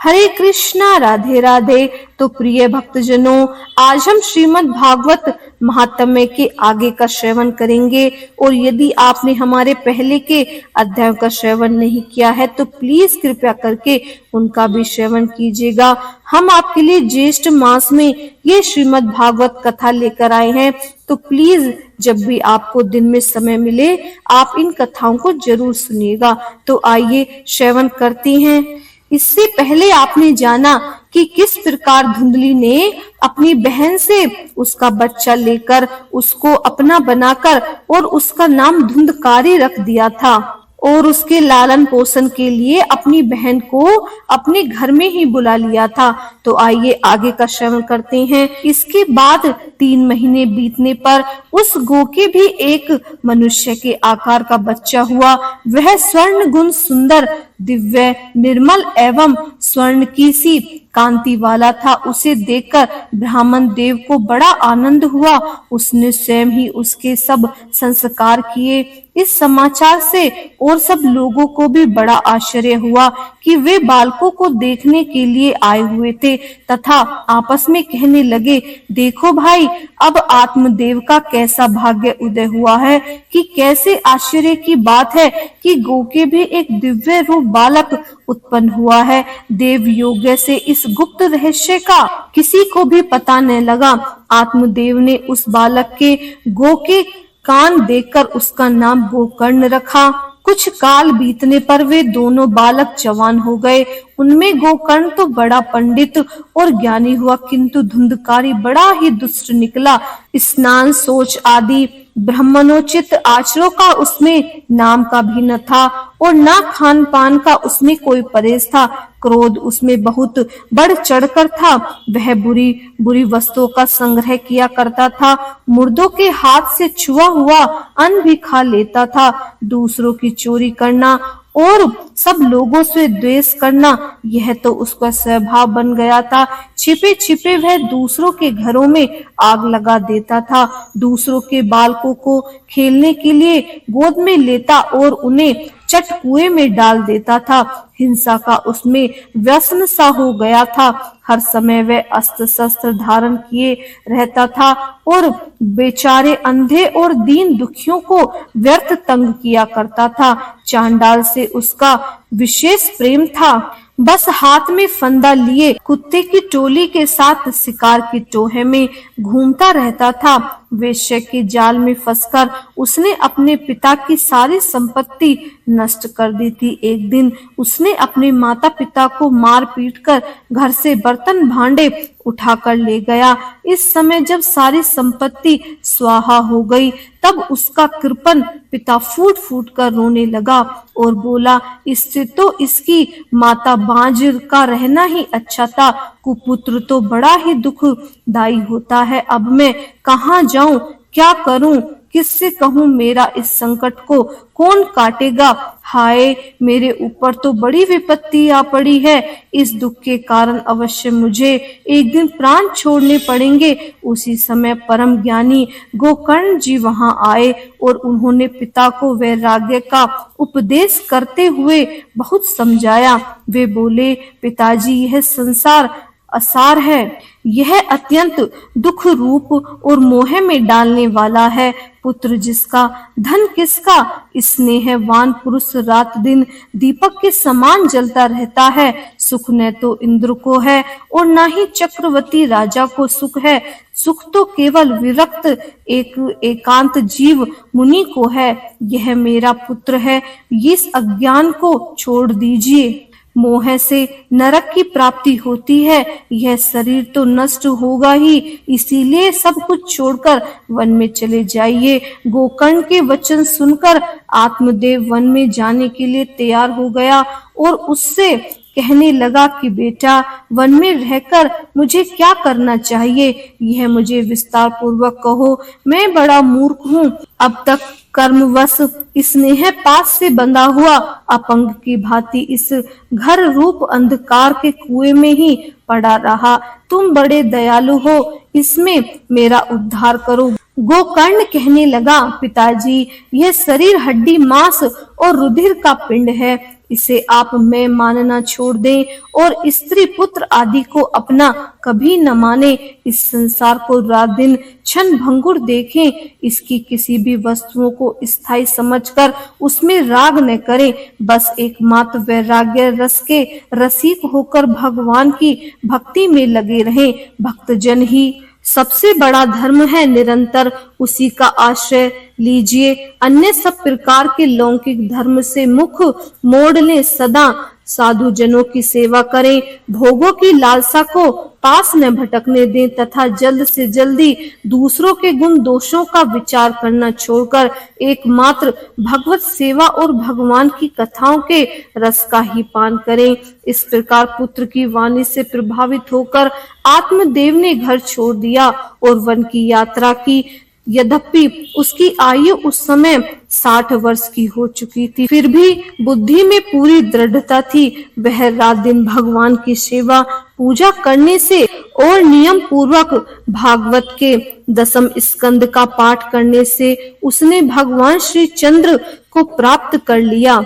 हरे कृष्णा, राधे राधे। तो प्रिय भक्तजनों, आज हम श्रीमद् भागवत महात्म्य के आगे का श्रवण करेंगे। और यदि आपने हमारे पहले के अध्याय का श्रवण नहीं किया है तो प्लीज कृपया करके उनका भी श्रवण कीजिएगा। हम आपके लिए ज्येष्ठ मास में ये श्रीमद् भागवत कथा लेकर आए हैं, तो प्लीज जब भी आपको दिन में समय मिले आप इन कथाओं को जरूर सुनिएगा। तो आइए श्रवण करते हैं। इससे पहले आपने जाना कि किस प्रकार धुंधली ने अपनी बहन से उसका बच्चा लेकर उसको अपना बनाकर और उसका नाम धुंधकारी रख दिया था और उसके लालन पोषण के लिए अपनी बहन को अपने घर में ही बुला लिया था। तो आइए आगे का श्रवण करते हैं। इसके बाद 3 महीने बीतने पर उस गो के भी एक मनुष्य के आकार का बच्चा हुआ। वह स्वर्ण गुण सुंदर, दिव्य, निर्मल एवं स्वर्ण की सी कांति वाला था। उसे देखकर ब्राह्मण देव को बड़ा आनंद हुआ। उसने स्वयं ही उसके सब संस्कार किए। इस समाचार से और सब लोगों को भी बड़ा आश्चर्य हुआ कि वे बालकों को देखने के लिए आए हुए थे तथा आपस में कहने लगे, देखो भाई, अब आत्मदेव का कैसा भाग्य उदय हुआ है कि कैसे आश्चर्य की बात है कि गो के भी एक दिव्य रूप बालक उत्पन्न हुआ है। देव योग्य से इस गुप्त रहस्य का किसी को भी पता न लगा। आत्मदेव ने उस बालक के गो के कान देखकर उसका नाम गोकर्ण रखा। कुछ काल बीतने पर वे दोनों बालक जवान हो गए। उनमें गोकर्ण तो बड़ा पंडित और ज्ञानी हुआ, किंतु धुंधकारी बड़ा ही दुष्ट निकला। स्नान, शौच आदि ब्राह्मणोचित आचरणों का उसमें नाम का भी न था और ना खान पान का उसमें कोई परहेज था। क्रोध उसमें बहुत बढ़ चढ़कर था। वह बुरी बुरी वस्तुओं का संग्रह किया करता था। मुर्दों के हाथ से छुआ हुआ अन्न भी खा लेता था। दूसरों की चोरी करना और सब लोगों से द्वेष करना, यह तो उसका स्वभाव बन गया था। छिपे छिपे वह दूसरों के घरों में आग लगा देता था। दूसरों के बालकों को खेलने के लिए गोद में लेता और उन्हें चट कुएं में डाल देता था। हिंसा का उसमें व्यसन सा हो गया था। हर समय वह अस्त्र शस्त्र धारण किए रहता था और बेचारे अंधे और दीन दुखियों को व्यर्थ तंग किया करता था। चांडाल से उसका विशेष प्रेम था। बस हाथ में फंदा लिए कुत्ते की टोली के साथ शिकार की टोहे में घूमता रहता था। वेश्या के जाल में फंसकर उसने अपने पिता की सारी संपत्ति नष्ट कर दी थी। एक दिन उसने अपने माता पिता को मार पीट कर घर से बर्तन भांडे उठाकर ले गया। इस समय जब सारी संपत्ति स्वाहा हो गई तब उसका कृपण पिता फूट फूट कर रोने लगा और बोला, इससे तो इसकी माता बांझ का रहना ही अच्छा था। कुपुत्र तो बड़ा ही दुखदायी होता है। अब मैं कहाँ जाऊं, क्या करूं, किससे कहूं, मेरा इस संकट को कौन काटेगा। हाय, मेरे ऊपर तो बड़ी विपत्ति आ पड़ी है। इस दुख के कारण अवश्य मुझे एक दिन प्राण छोड़ने पड़ेंगे। उसी समय परम ज्ञानी गोकर्ण जी वहां आए और उन्होंने पिता को वैराग्य का उपदेश करते हुए बहुत समझाया। वे बोले, पिताजी, यह संसार असार है। यह अत्यंत दुख रूप और मोह में डालने वाला है। पुत्र जिसका, धन किसका, स्नेहवान पुरुष रात दिन दीपक के समान जलता रहता है। सुख न तो इंद्र को है और न ही चक्रवर्ती राजा को सुख है। सुख तो केवल विरक्त एकांत जीव मुनि को है। यह मेरा पुत्र है, इस अज्ञान को छोड़ दीजिए। मोह से नरक की प्राप्ति होती है। यह शरीर तो नष्ट होगा ही, इसीलिए सब कुछ छोड़कर वन में चले जाइए। गोकर्ण के वचन सुनकर आत्मदेव वन में जाने के लिए तैयार हो गया और उससे कहने लगा कि बेटा, वन में रहकर मुझे क्या करना चाहिए, यह मुझे विस्तार पूर्वक कहो। मैं बड़ा मूर्ख हूँ। अब तक कर्मवश स्नेह पास से बंधा हुआ अपंग की भांति इस घर रूप अंधकार के कुएं में ही पड़ा रहा। तुम बड़े दयालु हो, इसमें मेरा उद्धार करो। गोकर्ण कहने लगा, पिताजी, यह शरीर हड्डी मांस और रुधिर का पिंड है। इसे आप मैं मानना छोड़ दें और स्त्री पुत्र आदि को अपना कभी न माने। इस संसार को रात दिन क्षण भंगुर देखें, इसकी किसी भी वस्तुओं को स्थायी समझकर उसमें राग न करें। बस एकमात्र वैराग्य रस के रसिक होकर भगवान की भक्ति में लगे रहें। भक्तजन ही सबसे बड़ा धर्म है, निरंतर उसी का आश्रय लीजिए। अन्य सब प्रकार के लौकिक धर्म से मुख मोड़ लें, सदा साधु जनों की सेवा करें, भोगों की लालसा को पास न भटकने दें तथा जल्द से जल्दी दूसरों के गुण दोषों का विचार करना छोड़कर एकमात्र भगवत सेवा और भगवान की कथाओं के रस का ही पान करें। इस प्रकार पुत्र की वाणी से प्रभावित होकर आत्मदेव ने घर छोड़ दिया और वन की यात्रा की। यद्यपि उसकी आयु उस समय 60 वर्ष की हो चुकी थी, फिर भी बुद्धि में पूरी दृढ़ता थी। वह रात दिन भगवान की सेवा पूजा करने से और नियम पूर्वक भागवत के 10वें स्कंद का पाठ करने से उसने भगवान श्री चंद्र को प्राप्त कर लिया।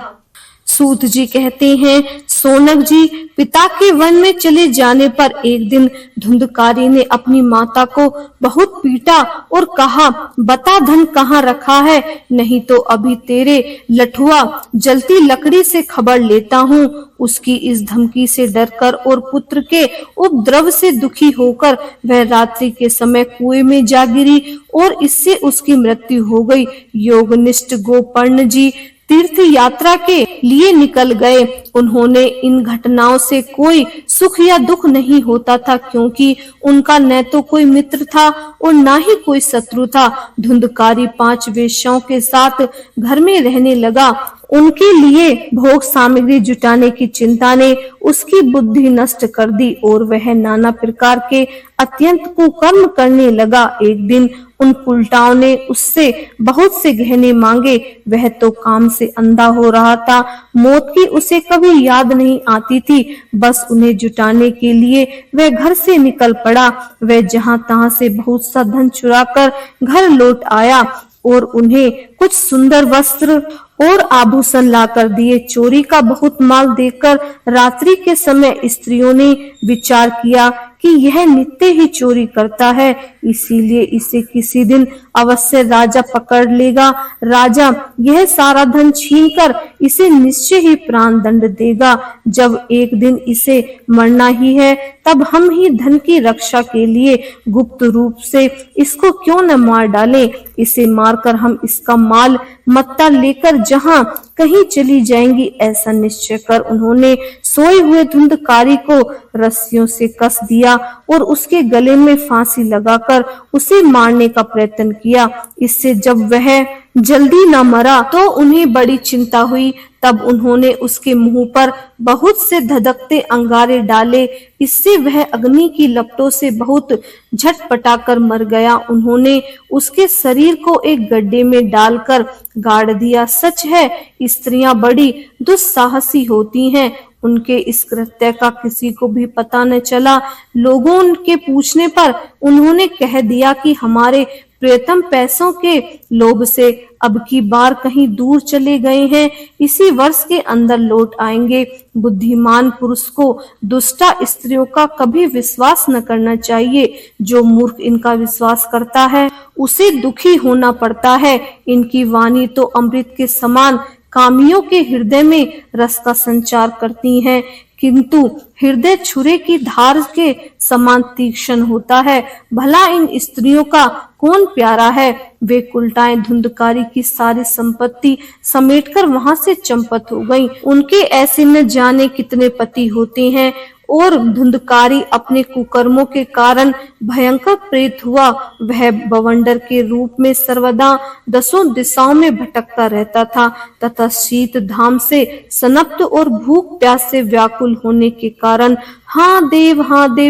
सूत जी कहते हैं, सोनक जी, पिता के वन में चले जाने पर एक दिन धुंधकारी ने अपनी माता को बहुत पीटा और कहा, बता धन कहाँ रखा है, नहीं तो अभी तेरे लठुआ जलती लकड़ी से खबर लेता हूँ। उसकी इस धमकी से डरकर और पुत्र के उपद्रव से दुखी होकर वह रात्रि के समय कुएं में जा गिरी और इससे उसकी मृत्यु हो गई। योगनिष्ठ गोपर्ण जी तीर्थ यात्रा के लिए निकल गए। उन्होंने इन घटनाओं से कोई सुख या दुख नहीं होता था, क्योंकि उनका न तो कोई मित्र था और न ही कोई शत्रु था। धुंधकारी 5 वेश्याओं के साथ घर में रहने लगा। उनके लिए भोग सामग्री जुटाने की चिंता ने उसकी बुद्धि नष्ट कर दी और वह नाना प्रकार के अत्यंत कुकर्म करने लगा। एक दिन उन उल्टाओं ने उससे बहुत से गहने मांगे। वह तो काम से अंधा हो रहा था, मौत की उसे कभी याद नहीं आती थी। बस उन्हें जुटाने के लिए वह घर से निकल पड़ा। वह जहां तहां से बहुत सा धन चुराकर घर लौट आया और उन्हें कुछ सुंदर वस्त्र और आभूषण लाकर दिए। चोरी का बहुत माल देखकर रात्रि के समय स्त्रियों ने विचार किया कि यह नित्य ही चोरी करता है, इसीलिए इसे किसी दिन अवश्य राजा पकड़ लेगा। राजा यह सारा धन छीनकर इसे निश्चय ही प्राण दंड देगा। जब एक दिन इसे मरना ही है, तब हम ही धन की रक्षा के लिए गुप्त रूप से इसको क्यों न मार डालें। इसे मारकर हम इसका माल मत्ता लेकर जहां कहीं चली जाएंगी, ऐसा निश्चय कर उन्होंने सोए हुए धुंधकारी को रस्सियों से कस दिया और उसके गले में फांसी लगाकर उसे मारने का प्रयत्न किया। इससे जब वह जल्दी न मरा तो उन्हें बड़ी चिंता हुई। तब उन्होंने उसके मुंह पर बहुत से धधकते अंगारे डाले, इससे वह अग्नि की लपटों से बहुत झटपटाकर मर गया। उन्होंने उसके शरीर को एक गड्ढे में डालकर गाड़ दिया। सच है, स्त्रियां बड़ी दुस्साहसी होती हैं। उनके इस कृत्य का किसी को भी पता न चला। लोगों के पूछने पर उन्होंने कह दिया कि हमारे प्रियतम पैसों के लोभ से अब की बार कहीं दूर चले गए हैं, इसी वर्ष के अंदर लौट आएंगे। बुद्धिमान पुरुष को दुष्टा स्त्रियों का कभी विश्वास न करना चाहिए। जो मूर्ख इनका विश्वास करता है उसे दुखी होना पड़ता है। इनकी वाणी तो अमृत के समान कामियों के हृदय में रस का संचार करती हैं, किंतु हृदय छुरे की धार के समान तीक्ष्ण होता है। भला इन स्त्रियों का कौन प्यारा है। वे कुलटाएं धुंधकारी की सारी संपत्ति समेटकर वहां से चंपत हो गईं। उनके ऐसे न जाने कितने पति होते हैं और धुंधकारी अपने कुकर्मों के कारण भयंकर प्रेत हुआ। वह बवंडर के रूप में सर्वदा 10 दिशाओं में भटकता रहता था तथा शीत धाम से सनप्त और भूख प्यास से व्याकुल होने के कारण हाँ देव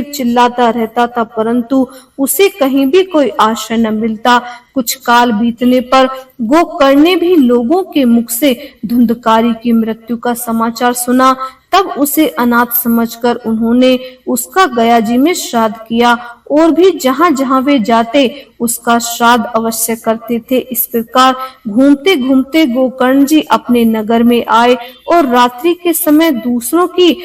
चिल्लाता रहता था, परंतु उसे कहीं भी कोई आश्रय न मिलता। कुछ काल बीतने पर गोकर्ण ने भी लोगों के मुख से धुंधकारी की मृत्यु का समाचार सुना। तब उसे अनाथ समझकर उन्होंने उसका गया जी में श्राद्ध किया और भी जहाँ जहाँ वे जाते उसका श्राद्ध अवश्य करते थे। इस प्रकार घूमते घूमते गोकर्ण जी अपने नगर में आए और रात्रि के समय दूसरों की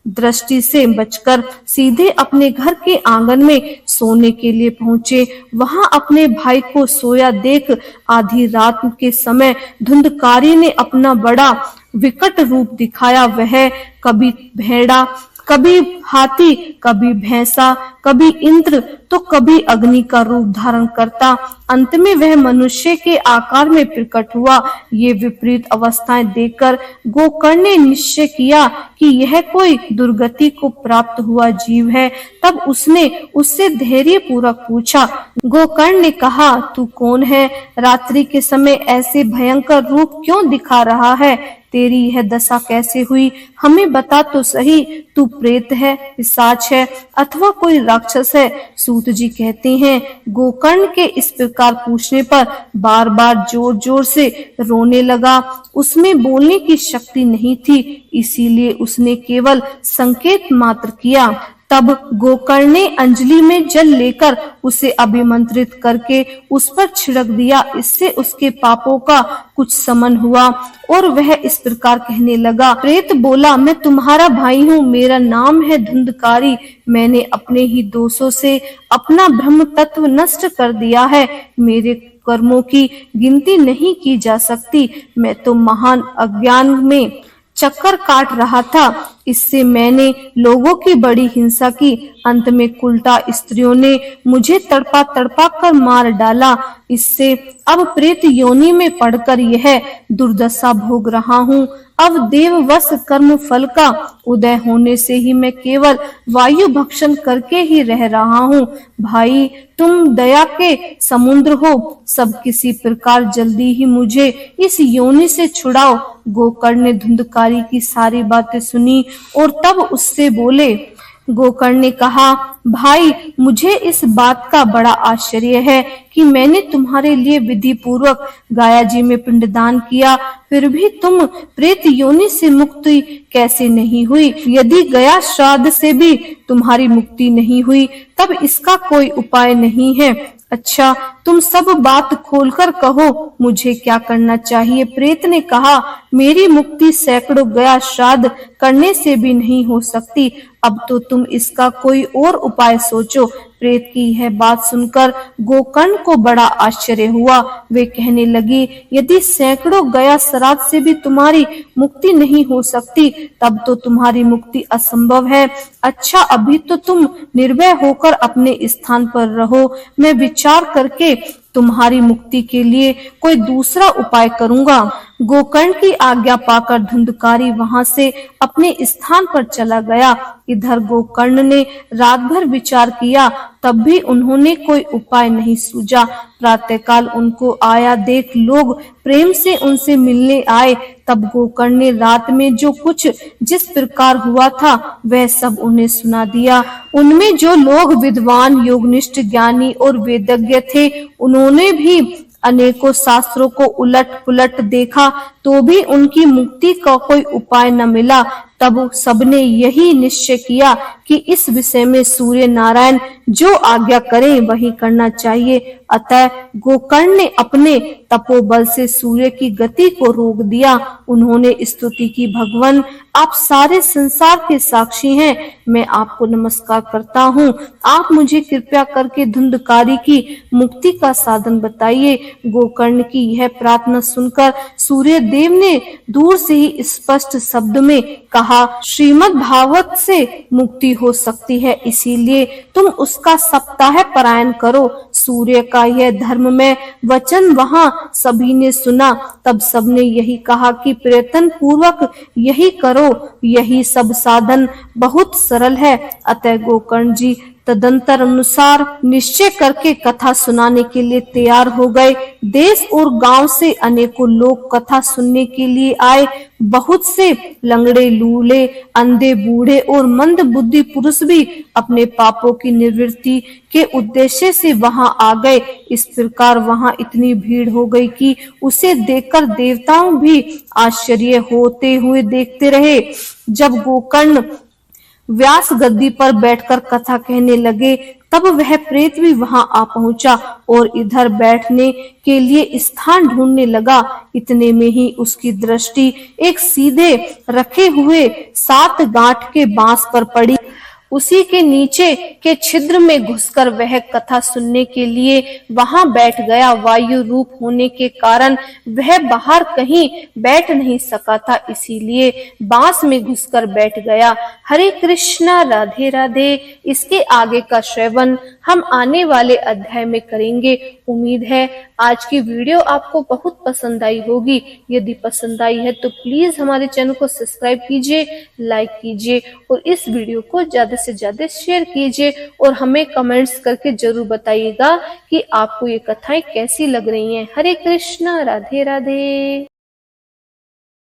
दृष्टि से बचकर सीधे अपने घर के आंगन में सोने के लिए पहुंचे। वहां अपने भाई को सोया देख आधी रात के समय धुंधकारी ने अपना बड़ा विकट रूप दिखाया। वह कभी भेड़ा, कभी हाथी, कभी भैंसा, कभी इंद्र तो कभी अग्नि का रूप धारण करता। अंत में वह मनुष्य के आकार में प्रकट हुआ। ये विपरीत अवस्थाएं देखकर गोकर्ण ने निश्चय किया कि यह कोई दुर्गति को प्राप्त हुआ जीव है। तब उसने उससे धैर्य पूर्वक पूछा। गोकर्ण ने कहा, तू कौन है? रात्रि के समय ऐसे भयंकर रूप क्यों दिखा रहा है? तेरी यह दशा कैसे हुई? हमें बता तो सही। तू प्रेत है, पिशाच है अथवा कोई राक्षस है? सूत जी कहते हैं, गोकर्ण के इस प्रकार पूछने पर बार बार जोर जोर से रोने लगा। उसमें बोलने की शक्ति नहीं थी, इसीलिए उसने केवल संकेत मात्र किया। तब गोकर्ण ने अंजलि में जल लेकर उसे अभिमंत्रित करके उस पर छिड़क दिया। इससे उसके पापों का कुछ शमन हुआ और वह इस प्रकार कहने लगा। प्रेत बोला, मैं तुम्हारा भाई हूँ, मेरा नाम है धुंधकारी। मैंने अपने ही दोषों से अपना ब्रह्म तत्व नष्ट कर दिया है। मेरे कर्मों की गिनती नहीं की जा सकती। मैं तो महान अज्ञान में चक्कर काट रहा था, इससे मैंने लोगों की बड़ी हिंसा की। अंत में कुलटा स्त्रियों ने मुझे तड़पा तड़पा कर मार डाला। इससे अब प्रेत योनि में पड़कर यह दुर्दशा भोग रहा हूँ। अब देववश कर्म फल का उदय होने से ही मैं केवल वायु भक्षण करके ही रह रहा हूँ। भाई, तुम दया के समुद्र हो, सब किसी प्रकार जल्दी ही मुझे इस योनि से छुड़ाओ। गोकर्ण ने धुंधकारी की सारी बातें सुनी और तब उससे बोले। गोकर्ण ने कहा, भाई, मुझे इस बात का बड़ा आश्चर्य है कि मैंने तुम्हारे लिए विधि पूर्वक गाया जी में पिंडदान किया, फिर भी तुम प्रेत योनि से मुक्ति कैसे नहीं हुई? यदि गया श्राद्ध से भी तुम्हारी मुक्ति नहीं हुई, तब इसका कोई उपाय नहीं है। अच्छा, तुम सब बात खोलकर कहो, मुझे क्या करना चाहिए? प्रेत ने कहा, मेरी मुक्ति सैकड़ों गया श्राद्ध करने से भी नहीं हो सकती। अब तो तुम इसका कोई और उपाय सोचो। प्रेत की यह बात सुनकर गोकर्ण को बड़ा आश्चर्य हुआ। वे कहने लगी, यदि सैकड़ों गया श्राद्ध से भी तुम्हारी मुक्ति नहीं हो सकती, तब तो तुम्हारी मुक्ति असंभव है। अच्छा, अभी तो तुम निर्भय होकर अपने स्थान पर रहो। मैं विचार करके तुम्हारी मुक्ति के लिए कोई दूसरा उपाय करूंगा। गोकर्ण की आज्ञा पाकर धुंधकारी वहां से अपने स्थान पर चला गया। इधर गोकर्ण ने रात भर विचार किया, तब भी उन्होंने कोई उपाय नहीं सूझा। प्रातःकाल उनको आया देख लोग प्रेम से उनसे मिलने आए। तब गोकर्ण ने रात में जो कुछ जिस प्रकार हुआ था वह सब उन्हें सुना दिया। उनमें जो लोग विद्वान, योगनिष्ठ, ज्ञानी और वेदज्ञ थे, उन्होंने भी अनेकों शास्त्रों को उलट पुलट देखा तो भी उनकी मुक्ति का कोई उपाय न मिला। तब सबने यही निश्चय किया कि इस विषय में सूर्य नारायण जो आज्ञा करें वही करना चाहिए। अतः गोकर्ण ने अपने तपोबल से सूर्य की गति को रोक दिया। उन्होंने स्तुति की, भगवान आप सारे संसार के साक्षी हैं, मैं आपको नमस्कार करता हूँ। आप मुझे कृपया करके धुंधकारी की मुक्ति का साधन बताइए। गोकर्ण की यह प्रार्थना सुनकर सूर्य देव ने दूर से ही स्पष्ट शब्द में कहा, श्रीमद् भागवत से मुक्ति हो सकती है, इसीलिए तुम उसका सप्ताह पारायण करो। सूर्य का यह धर्ममय वचन वहां सभी ने सुना। तब सबने यही कहा कि प्रयत्न पूर्वक यही करो, यही सब साधन बहुत सरल है। अतः गोकर्ण जी तदंतर अनुसार निश्चय करके कथा सुनाने के लिए तैयार हो गए। देश और गांव से अनेकों लोग कथा सुनने के लिए आए। बहुत से लंगड़े, लूले, अंधे, बूढ़े और मंद बुद्धि पुरुष भी अपने पापों की निवृत्ति के उद्देश्य से वहां आ गए। इस प्रकार वहां इतनी भीड़ हो गई कि उसे देखकर देवताओं भी आश्चर्य होते हुए देखते रहे। जब गोकर्ण व्यास गद्दी पर बैठकर कथा कहने लगे, तब वह प्रेत भी वहां आ पहुंचा और इधर बैठने के लिए स्थान ढूंढने लगा। इतने में ही उसकी दृष्टि एक सीधे रखे हुए 7 गांठ के बांस पर पड़ी। उसी के नीचे के छिद्र में घुसकर वह कथा सुनने के लिए वहां बैठ गया। वायु रूप होने के कारण वह बाहर कहीं बैठ नहीं सका था, इसीलिए बांस में घुसकर बैठ गया। हरे कृष्णा, राधे राधे। इसके आगे का श्रवण हम आने वाले अध्याय में करेंगे। उम्मीद है आज की वीडियो आपको बहुत पसंद आई होगी। यदि पसंद आई है तो प्लीज हमारे चैनल को सब्सक्राइब कीजिए, लाइक कीजिए और इस वीडियो को ज्यादा से ज्यादा शेयर कीजिए और हमें कमेंट्स करके जरूर बताइएगा कि आपको ये कथाएं कैसी लग रही हैं। हरे कृष्णा, राधे राधे।